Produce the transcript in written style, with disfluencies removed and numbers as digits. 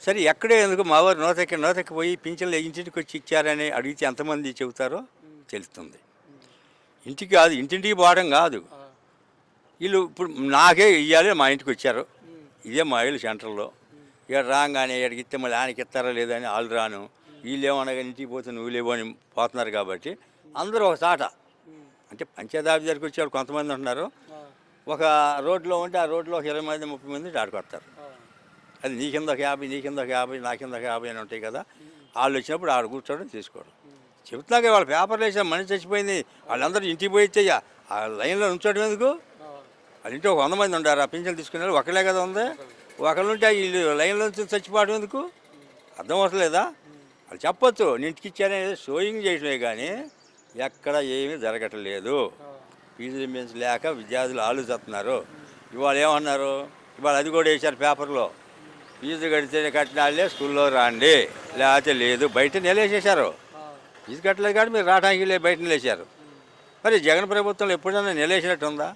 సరే ఎక్కడే ఎందుకు మా వారు నూతెక్కి పోయి పింఛన్లు ఇంటింటికి వచ్చి ఇచ్చారని అడిగితే ఎంతమంది చెబుతారో తెలుస్తుంది. ఇంటికి కాదు, ఇంటింటికి పోవడం కాదు. వీళ్ళు ఇప్పుడు నాకే ఇవ్వాలి, మా ఇంటికి వచ్చారు, ఇదే మా ఇల్లు సెంటర్లో. ఇక్కడ రాగానే ఇక్కడికి ఇస్తే మళ్ళీ ఆయనకి ఇస్తారా లేదా అని వాళ్ళు రాను, వీళ్ళు ఏమనగా ఇంటికి పోతే నువ్వు లేవు అని పోతున్నారు. కాబట్టి అందరూ ఒక చాట, అంటే పంచాయతీ ఆఫీస్ దగ్గరికి వచ్చేవాడు కొంతమంది ఉంటున్నారు. ఒక రోడ్లో ఉంటే ఆ రోడ్లో ఒక 20 మంది 30 మంది ఆడికి వస్తారు. అది నీ కింద ఒక 50, నీ కింద ఒక 50, నా కింద ఒక 50 అని ఉంటాయి కదా. వాళ్ళు వచ్చినప్పుడు ఆడ కూర్చోవడం తీసుకోవడం. చెబుతున్నాక వాళ్ళ పేపర్లు వేసాం, మనిషి చచ్చిపోయింది, వాళ్ళందరూ ఇంటికి పోయి ఇచ్చయ్యా ఆ లైన్లో ఉంచడం ఎందుకు? వాళ్ళ ఇంటి ఒక 100 మంది ఉండారు, ఆ పింఛన్లు తీసుకునే వాళ్ళు ఒకళ్ళే కదా ఉంది. ఒకళ్ళుంటే వీళ్ళు లైన్లో నుంచి చచ్చిపోవడం ఎందుకు? అర్థం అవట్లేదా? వాళ్ళు చెప్పొచ్చు నేను ఇంటికి ఇచ్చానని షోయింగ్ చేయడమే, కానీ ఎక్కడ ఏమీ జరగట్లేదు. ఫీజు రింబెన్స్ లేక విద్యార్థులు ఆలోచిస్తున్నారు. ఇవాళ ఏమన్నారు, ఇవాళ అది కూడా వేశారు పేపర్లో, ఫీజు కడితే కట్టిన వాళ్ళే స్కూల్లో రాండి, లేకపోతే లేదు. బయట నిలేసేశారు. ఫీజు కట్టలేదు కానీ మీరు రావడానికి బయట నిలేశారు. మరి జగన్ ప్రభుత్వంలో ఎప్పుడైనా నిలేసినట్టు ఉందా?